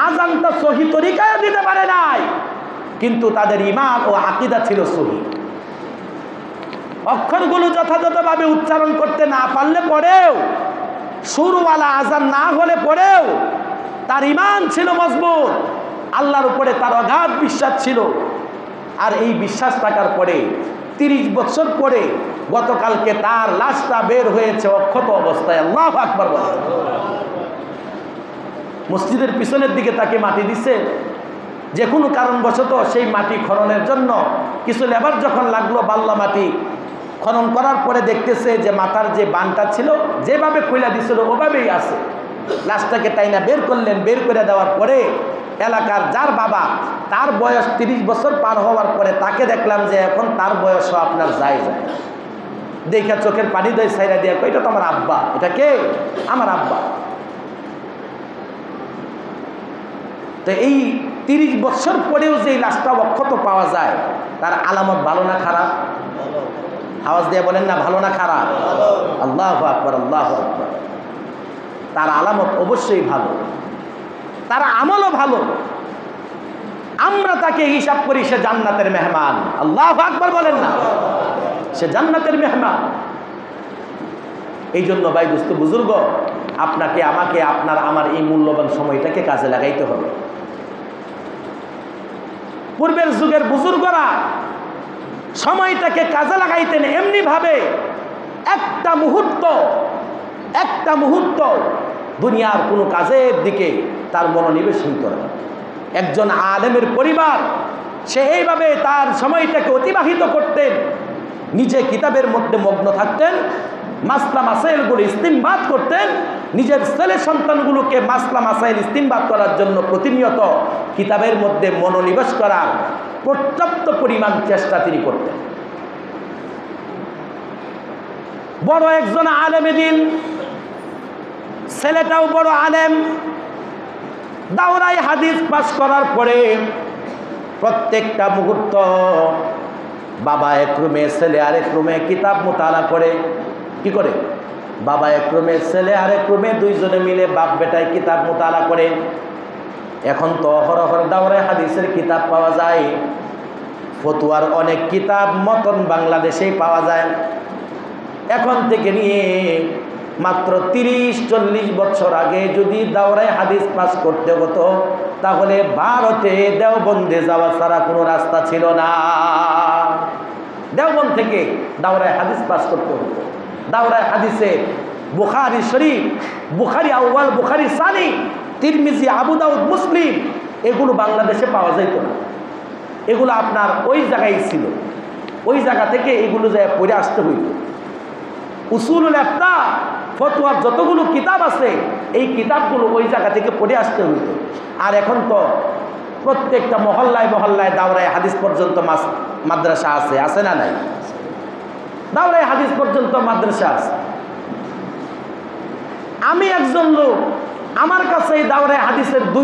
আজানটা সহি তরিকায় দিতে পারে নাই, কিন্তু তাদের ঈমান ও আকীদা ছিল সহি। অক্ষরগুলো যথাযথভাবে উচ্চারণ করতে না পারলে পরেও, সুরওয়ালা আজান না হলে পরেও তার ঈমান ছিল মজবুত, আল্লাহর উপরে তার অগাধ বিশ্বাস ছিল। আর এই বিশ্বাস থাকার পরে 30 বছর পরে গতকালকে তার লাশটা বের হয়েছে অক্ষত অবস্থায়। আল্লাহু আকবার বলে। মসজিদের পিছনের দিকে তাকে মাটি দিছে, যে কোনো কারণবশত সেই মাটি খননের জন্য কিছু লেবার যখন লাগলো, বাল্লা মাটি খনন করার পরে দেখতেছে যে মাথার যে বানটা ছিল যেভাবে খুলে দিছিল ওভাবেই আছে। লাশটাকে টাইনা বের করলেন, বের করে দেওয়ার পরে এলাকার যার বাবা, তার বয়স 30 বছর পার হওয়ার পরে তাকে দেখলাম যে এখন তার বয়সও আপনার যায় দেখা চোখের পানি দই ছাইরা দিয়া, এটা তো আমার আব্বা। এটা কে? আমার আব্বা। তো এই 30 বছর পরেও যে লাশটা অক্ষত পাওয়া যায়, তার আলামত ভালো না খারাপ? আওয়াজ দিয়ে বলেন না, ভালো না খারাপ? আল্লাহু আকবার, আল্লাহু আকবার। তার আলামত অবশ্যই ভালো, তার আমলও ভালো। আমরা তাকে হিসাব করি সে জান্নাতের মেহমান। আল্লাহু আকবার বলেন না, সে জান্নাতের মেহমান। এই জন্য ভাই দোস্ত বুজুর্গ, আপনাকে আমাকে আপনার আমার এই মূল্যবান সময়টাকে কাজে লাগাইতে হবে। পূর্বের যুগের বুজুর্গরা সময়টাকে কাজে লাগাইতেন এমনি ভাবে, একটা মুহূর্ত দুনিয়ার কোনো কাজের দিকে তার মনোনিবেশ হইত না। একজন আলেমের পরিবার, সে এইভাবে তার সময়টাকে অতিবাহিত করতেন, নিজে কিতাবের মধ্যে মগ্ন থাকতেন, মাসলা মাসাইলগুলো ইস্তিমবাদ করতেন, নিজের ছেলে সন্তানগুলোকে মাসলা মাসাইল ইস্তিমবাদ করার জন্য প্রতিনিয়ত কিতাবের মধ্যে মনোনিবেশ করার পর্যাপ্ত পরিমাণ চেষ্টা তিনি করতেন। বড় একজন আলেমে দিন, ছেলেটাও বড় আলেম, দাওরায়ে হাদিস পাস করার পরে প্রত্যেকটা মুহূর্ত বাবা এক রুমে, ছেলে আরেক রুমে কিতাব মোতালা করে। কি করে? বাবা এক রুমে, ছেলে আরেক রুমে, দুইজনে মিলে বাপ বেটায় কিতাব মোতালা করে। এখন তো অহরহ দাওরায়ে হাদিসের কিতাব পাওয়া যায়, ফতুয়ার অনেক কিতাব মতন বাংলাদেশেই পাওয়া যায়। এখন থেকে নিয়ে মাত্র 30-40 বছর আগে যদি দাওরায়ে হাদিস পাস করতে হতো, তাহলে ভারতে দেওবন্দে যাওয়া ছাড়া কোনো রাস্তা ছিল না। দেওবন্দ থেকে দাওরায়ে হাদিস পাস করতে হতো। দাওরায়ে হাদিসে বুখারী শরীফ, বুখারী আউয়াল, বুখারী সানি, তিরমিজি, আবু দাউদ, মুসলিম, এগুলো বাংলাদেশে পাওয়া যেত না। এগুলো আপনার ওই জায়গায় ছিল, ওই জায়গা থেকে এগুলো যায় পড়ে আসতে হইত। উসুলুল ইফতা, ফতোয়ার যতগুলো কিতাব আছে, এই কিতাবগুলো ওই জায়গা থেকে পড়ে আসতে হইত। আর এখন তো প্রত্যেকটা মহল্লায় মহল্লায় দাওরায়ে হাদিস পর্যন্ত মাদ্রাসা আছে, আছে না নাই? দাওরায়ে হাদিস পর্যন্ত মাদ্রাসা আছে। আমি একজন লোক, আমার কাছে এই দাওরায়ে হাদিসের 2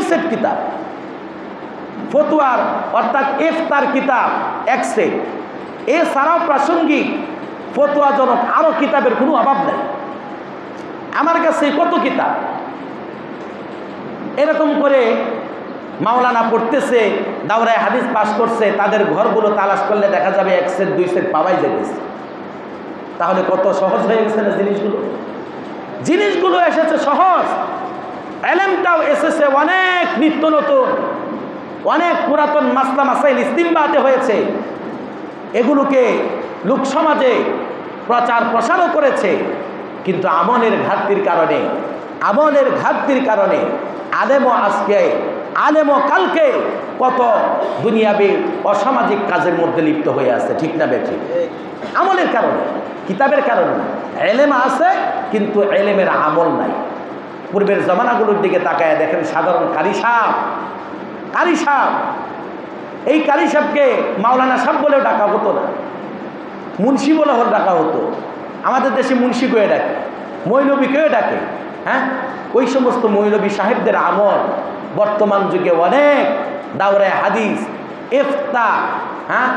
সেট কিতাব, ফতোয়ার অর্থাৎ ইফতার কিতাব 1 সেট, এছাড়াও প্রাসঙ্গিক ফতোয়াজনক আরো কিতাবের কোনো অভাব নেই। আমার কাছে কত কিতাব, এরকম করে মাওলানা পড়তেছে, দাওরায় হাদিস পাস করছে, তাদের ঘরগুলো তালাশ করলে দেখা যাবে 1 সেট 2 সেট পাওয়াই যেতেছে। তাহলে কত সহজ হয়ে গেছে না জিনিসগুলো। জিনিসগুলো এসেছে সহজ, এলেমটাও এসেছে অনেক নিত্য নতুন, অনেক পুরাতন মাসলা মাসাইল ইস্তিমবাতে হয়েছে। এগুলোকে লোক সমাজে প্রচার প্রসারও করেছে, কিন্তু আমলের ঘাটতির কারণে আলেমও আজকে আলেমও কালকে কত দুনিয়াবি অসামাজিক কাজের মধ্যে লিপ্ত হয়ে আছে, ঠিক না বেঠিক? আমলের কারণে, কিতাবের কারণে। এলেম আছে কিন্তু এলেমের আমল নাই। পূর্বের জমানাগুলোর দিকে তাকায় দেখেন, সাধারণ কারি সাহেব, এই কারি সাহেবকে মাওলানা সাহেব বলেও ডাকা হতো না, মুন্সি বলে ডাকা হতো। আমাদের দেশে মুন্সি কয়ে ডাকে, মৌলবী কয়ে ডাকে। হ্যাঁ, ওই সমস্ত মৌলবী সাহেবদের আমল বর্তমান যুগে অনেক দাওরায়ে হাদিস, ইফতা, হ্যাঁ,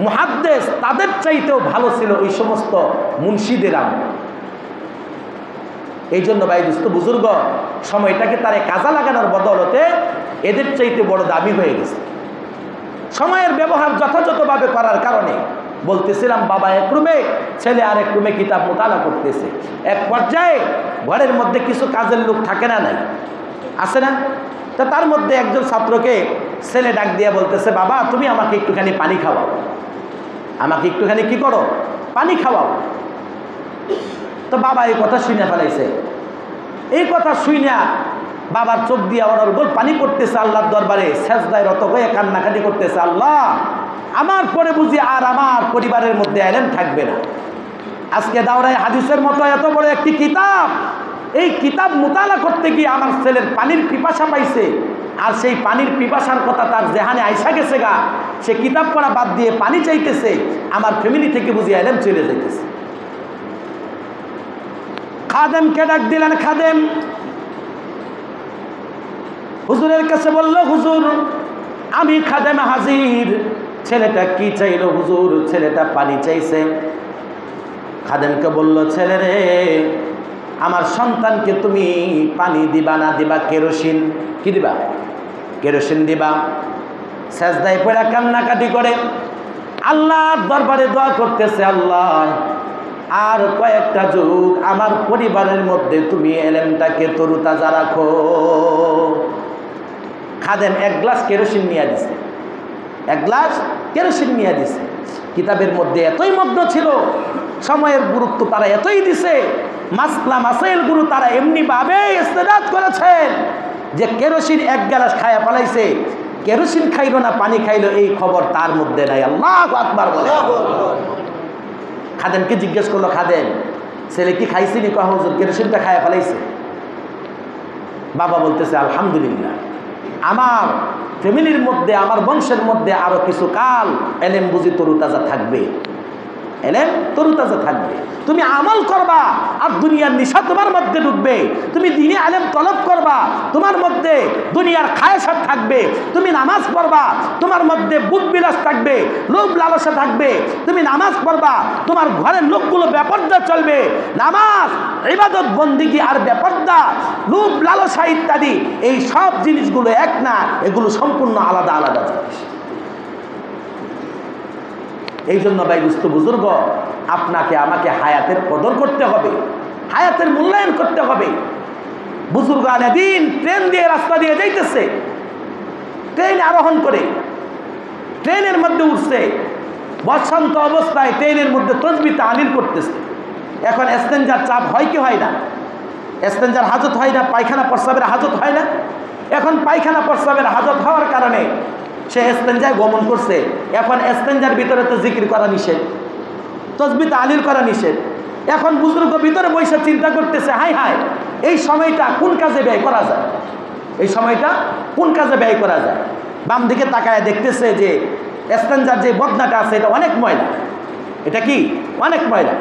মুহাদ্দিস, তাদের চাইতেও ভালো ছিল ওই সমস্ত মুন্সিদের আমল। এই জন্য ভাই দোস্ত বুজুর্গ, সময়টাকে তারে কাজে লাগানোর বদলতে এদের চাইতে বড় দাবি হয়ে গেছে। সময়ের ব্যবহার যথাযথভাবে করার কারণে বলতেছিলাম, বাবা এক রুমে, ছেলে আরেক রুমে কিতাব মোতালা করতেছে। এক পর্যায়ে ঘরের মধ্যে কিছু কাজের লোক থাকে না, নাই আছে না? তা তার মধ্যে একজন ছাত্রকে ছেলে ডাক দিয়ে বলতেছে, বাবা তুমি আমাকে একটুখানি পানি খাওয়াও, আমাকে একটুখানি কি করো, পানি খাওয়াও। তো বাবা এই কথা শুনে ফেলাইছে। এই কথা শুইনা বাবার চোখ দিয়ে অনর্গল পানি পড়তেছে আল্লাহর দরবারে, সেজদায় রত হয়ে কান্নাকাটি করতেছে, আল্লাহ আমার পরে বুঝি আর আমার পরিবারের মধ্যে এলেম থাকবে না। আজকে দাওরায়ে হাদিসের মতো এত বড় একটি কিতাব, এই কিতাব মোতালা করতে গিয়ে আমার ছেলের পানির পিপাসা পাইছে, আর সেই পানির পিপাসার কথা তার জেহানে আইসা গেছে গা, সে কিতাব পড়া বাদ দিয়ে পানি চাইতেছে, আমার ফ্যামিলি থেকে বুঝি এলেম চলে যাইতেছে। খাদেমকে ডাক দিলেন, খাদেম হুজুরের কাছে বলল, হুজুর আমি খাদেম হাজির। ছেলেটা কি চাইলো হুজুর? ছেলেটা পানি চাইছে। খাদেমকে বলল, ছেলে রে, আমার সন্তানকে তুমি পানি দিবা না দিবা কেরোসিন? কি দিবা? কেরোসিন দিবা। সেজদায় পড়ে কান্নাকাটি করে আল্লাহর দরবারে দোয়া করতেছে, আল্লাহ আর কয়েকটা যুগ আমার পরিবারের মধ্যে তুমি এলেমটাকে তরুতাজা রাখো। খাদেম 1 গ্লাস কেরোসিন নিয়ে দিছে, 1 গ্লাস কেরোসিন নিয়ে দিছে। কিতাবের মধ্যে এতই মগ্ন ছিল, সময়ের গুরুত্ব তারা এতই দিছে, মাসলা মাসাইল গুরু তারা এমনিভাবে ইস্তেদাদ করেছেন যে কেরোসিন 1 গ্লাস খায়া পালাইছে, কেরোসিন খাইলো না পানি খাইলো এই খবর তার মধ্যে নাই। আল্লাহু আকবার বলে। খাদেমকে জিজ্ঞেস করলো, খাদেম ছেলে কি খাইছিনি? কহ হুজুর কেরোসিনটা খায়া ফেলাইছে। বাবা বলতেছে, আলহামদুলিল্লাহ, আমার ফ্যামিলির মধ্যে, আমার বংশের মধ্যে আরো কিছু কাল এলেম বুঝি তরুতাজা থাকবে, এলেম তরুতাজা থাকবে। তুমি আমল করবা আর দুনিয়ার নিশা তোমার মধ্যে ঢুকবে। তুমি দিনে আলেম তলব করবা, তোমার মধ্যে দুনিয়ার খায়সাত থাকবে। তুমি নামাজ পড়বা, তোমার মধ্যে বুক বিলাস থাকবে, লোভ লালসা থাকবে। তুমি নামাজ পড়বা, তোমার ঘরের লোকগুলো বেপরদা চলবে। নামাজ, ইবাদত, বন্দিগি আর বেপরদা, লোভ লালসা ইত্যাদি, এই সব জিনিসগুলো এক না, এগুলো সম্পূর্ণ আলাদা আলাদা জিনিস। এই জন্য ভাই দুস্থ বুজুর্গ, আপনাকে আমাকে হায়াতের কদর করতে হবে, হায়াতের মূল্যায়ন করতে হবে। বুজুর্গ আনে দিন ট্রেন দিয়ে রাস্তা দিয়ে যাইতেছে, ট্রেন আরোহণ করে ট্রেনের মধ্যে উঠছে, বসন্ত অবস্থায় ট্রেনের মধ্যে তসবিহ তাহলিল করতেছে। এখন এস্তেঞ্জার চাপ হয় কি হয় না? এস্তেঞ্জার হাজত হয় না? পায়খানা প্রস্রাবের হাজত হয় না? এখন পায়খানা প্রস্রাবের হাজত হওয়ার কারণে সে এস্তেঞ্জায় গমন করছে। এখন এস্তেঞ্জার ভিতরে তো জিকির করা নিষেধ, তসবিহ তাহলিল করা নিষেধ। এখন বুজুর্গ ভিতরে বসে চিন্তা করতেছে, হাই হাই এই সময়টা কোন কাজে ব্যয় করা যায়, এই সময়টা কোন কাজে ব্যয় করা যায়। বাম দিকে তাকায় দেখতেছে যে এস্তেঞ্জার যে বদনাটা আছে এটা অনেক ময়লা, এটা কি অনেক ময়লা।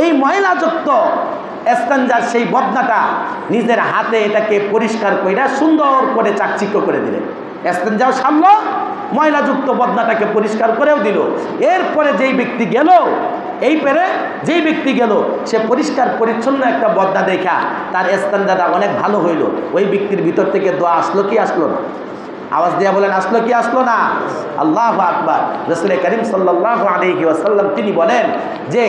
এই ময়লাযুক্ত এস্তেঞ্জার সেই বদনাটা নিজের হাতে এটাকে পরিষ্কার করে সুন্দর করে চাকচিক্য করে দিলেন। এস্তেঞ্জাও সামলো, ময়লাযুক্ত বদনাটাকে পরিষ্কার করেও দিল। এরপরে যেই ব্যক্তি গেল, এই পেরে যেই ব্যক্তি গেল, সে পরিষ্কার পরিচ্ছন্ন একটা বদনা দেখা তার এস্তেঞ্জাটা অনেক ভালো হইল। ওই ব্যক্তির ভিতর থেকে দোয়া আসলো কি আসলো না? আওয়াজ দিয়া বলেন আসলো কি আসলো না? আল্লাহু আকবার। রাসূল করিম সাল্লাল্লাহু আলাইহি ওয়াসাল্লাম তিনি বলেন যে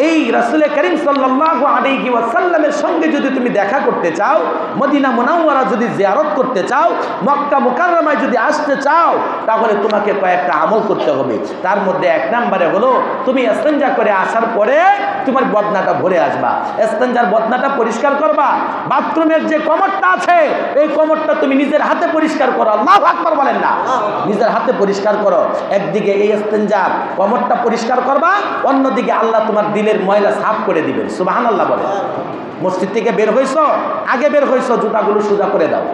এই রাসূল করিম সাল্লাল্লাহু আলাইহি ওয়াসাল্লামের সঙ্গে যদি তুমি দেখা করতে চাও, মদিনা মুনাওয়ারা যদি জিয়ারত করতে চাও, মক্কা মুকাররমায় যদি আসতে চাও, তাহলে তোমাকে কয়েকটা আমল করতে হবে। তার মধ্যে এক নম্বরে হলো তুমি ইস্তেঞ্জা করে আসার পরে তোমার বদনাটা ভরে আসবা, ইস্তেঞ্জার বদনাটা পরিষ্কার করবা। বাথরুমের যে কমরটা আছে এই কমরটা তুমি নিজের হাতে পরিষ্কার করো। আল্লাহু আকবার বলেন না? নিজের হাতে পরিষ্কার করো। একদিকে এই ইস্তেঞ্জার কমরটা পরিষ্কার করবা, অন্যদিকে আল্লাহ তোমার দিলের ময়লা সাফ করে দিবেন। সুবহানাল্লাহ বলেন। মসজিদ থেকে বের হইছো, আগে বের হইছো, জুতাগুলো সোজা করে দাও।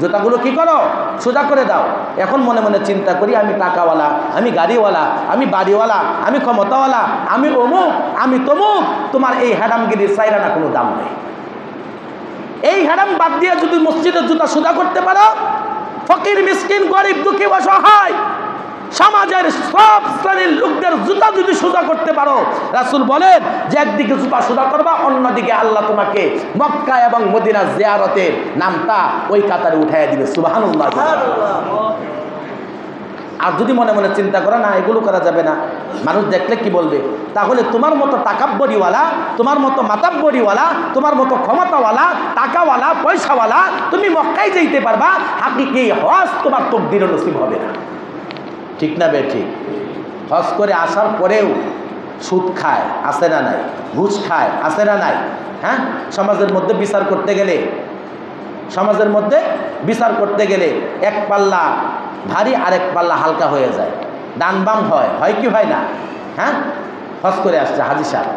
জুতাগুলো কি করো? সোজা করে দাও। এখন মনে মনে চিন্তা করি আমি টাকাওয়ালা, আমি গাড়িওয়ালা, আমি বাড়িওয়ালা, আমি ক্ষমতাওয়ালা, আমি অমুক, আমি তমুক। তোমার এই হ্যাডামগিরির সাইরানা কোনো দাম নেই। এই হ্যাডাম বাদ দিয়ে যদি মসজিদের জুতা সোজা করতে পারো, ফকির মিসকিন গরিব দুঃখী অসহায় সমাজের সব শ্রেণীর লোকদের জুতা যদি সোজা করতে পারো, রাসূল বলেন যে একদিকে জুতা সোজা করবা, অন্যদিকে আল্লাহ তোমাকে মক্কা এবং মদিনা জিয়ারতের নামটা ওই কাতারে উঠাইয়া দিবে। সুবহানাল্লাহ। আর যদি মনে মনে চিন্তা করো না এগুলো করা যাবে না, মানুষ দেখলে কি বলবে, তাহলে তোমার মতো তাকাব্বরিওয়ালা, তোমার মতো মাতাব্বরিওয়ালা, তোমার মতো ক্ষমতাওয়ালা, টাকাওয়ালা, পয়সাওয়ালা তুমি মক্কায় যেতে পারবা, হাকিকি হজ তোমার তকদিরে নসিব হবে না। ঠিক না বে ঠিক? হজ করে আসার পরেও সুদ খায়, আছে না নাই? ঘুষ খায়, আছে না নাই? হ্যাঁ, সমাজের মধ্যে বিচার করতে গেলে, সমাজের মধ্যে বিচার করতে গেলে এক পাল্লা ভারী আরেক পাল্লা হালকা হয়ে যায়, ডান বাম হয়, হয় কি হয় না? হ্যাঁ, হজ করে আসছে হাজি সাহেব।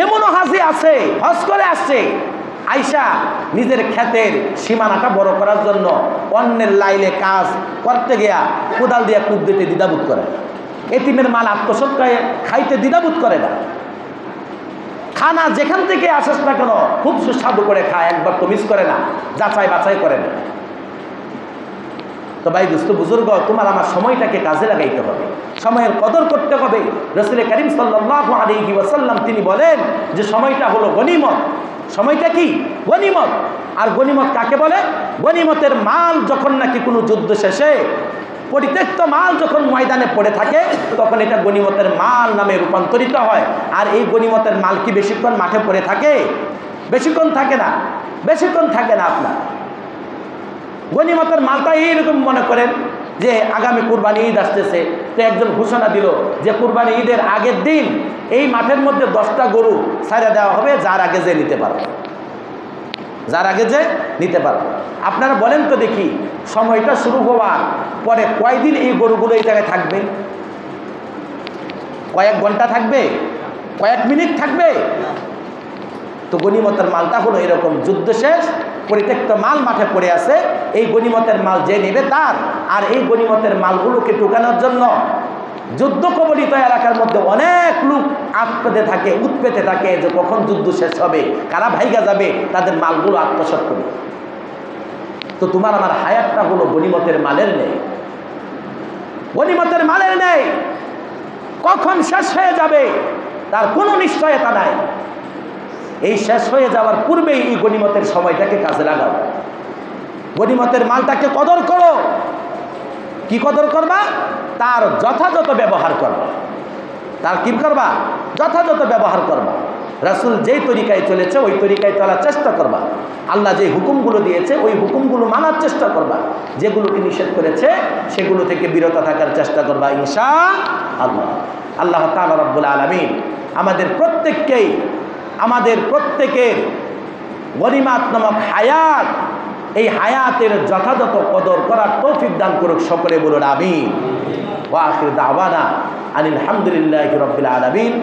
এমনও হাজি আছে হজ করে আসছে, আইসা নিজের ক্ষেতের সীমানাটা বড় করার জন্য অন্যের লাইলে কাজ করতে গিয়া কোদাল দিয়ে কূপ দিতে দ্বিধাবোধ করে, এতিমের মাল আত্মসৎকারে খাইতে দ্বিধাবোধ করে না। খানা যেখান থেকে আসেস না কেন খুব সুস্বাদু করে খায়, একবার তো মিস করে না, যাচাই বাছাই করে না। তো ভাই দোস্ত বুজুর্গ, তোমার আমার সময়টাকে কাজে লাগাইতে হবে, সময়ের কদর করতে হবে। রাসূল করিম সাল্লাল্লাহু আলাইহি ওয়াসাল্লাম তিনি বলেন যে সময়টা হলো গনিমত। সময়টা কি? গনিমত। আর গনিমত কাকে বলে? গনিমতের মাল যখন নাকি কোনো যুদ্ধ শেষে পরিত্যক্ত মাল যখন ময়দানে পড়ে থাকে তখন এটা গনিমতের মাল নামে রূপান্তরিত হয়। আর এই গনিমতের মাল কি বেশিক্ষণ মাঠে পড়ে থাকে? বেশিক্ষণ থাকে না, বেশিক্ষণ থাকে না। আপনার গনিমতের মালটা এইরকম মনে করেন যে আগামী কুরবানি ঈদ আসতেছে, তো একজন ঘোষণা দিল যে কুরবানি ঈদের আগের দিন এই মাঠের মধ্যে 10টা গরু ছাড়া দেওয়া হবে, যার আগে যে নিতে পারবে, যার আগে যে নিতে পারবে। আপনারা বলেন তো দেখি, সময়টা শুরু হওয়ার পরে কয়দিন এই গরুগুলো এই জায়গায় থাকবে? কয়েক ঘন্টা থাকবে? কয়েক মিনিট থাকবে? তো গনিমতের মালটা হলো এরকম, যুদ্ধ শেষ পরিত্যক্ত মাল মাঠে পড়ে আছে, এই গনিমতের মাল যে নেবে তার। আর এই গনিমতের মালগুলোকে ঢুকানোর জন্য যুদ্ধ কবলিত এলাকার মধ্যে অনেক লোক আতপেতে থাকে, উৎপেতে থাকে যে কখন যুদ্ধ শেষ হবে, কারা ভাইগা যাবে, তাদের মালগুলো আত্মসাৎ করবে। তো তোমার আমার হায়াতটা হলো গনিমতের মালের নেই, গনিমতের মালের নেই। কখন শেষ হয়ে যাবে তার কোনো নিশ্চয়তা নাই। এই শেষ হয়ে যাওয়ার পূর্বেই এই গনিমতের সময়টাকে কাজে লাগাও, গনিমতের মালটাকে কদর করো। কি কদর করবা? তার যথাযথ ব্যবহার করবা। তার কি করবা? যথাযথ ব্যবহার করবা। রাসূল যেই তরিকায় চলেছে ওই তরিকায় চলার চেষ্টা করবা। আল্লাহ যে হুকুমগুলো দিয়েছে ওই হুকুমগুলো মানার চেষ্টা করবা। যেগুলোকে নিষেধ করেছে সেগুলো থেকে বিরত থাকার চেষ্টা করবা ইনশাআল্লাহ। আল্লাহ তাআলা রব্বুল আলামিন আমাদের প্রত্যেকের গনিমত নামক হায়াত, এই হায়াতের যথাযথ কদর করার তৌফিক দান করুক সকলে বলুন আমিন। ওয়া আখির দাওয়ানা আনিল হামদুলিল্লাহি রাব্বিল আলামিন।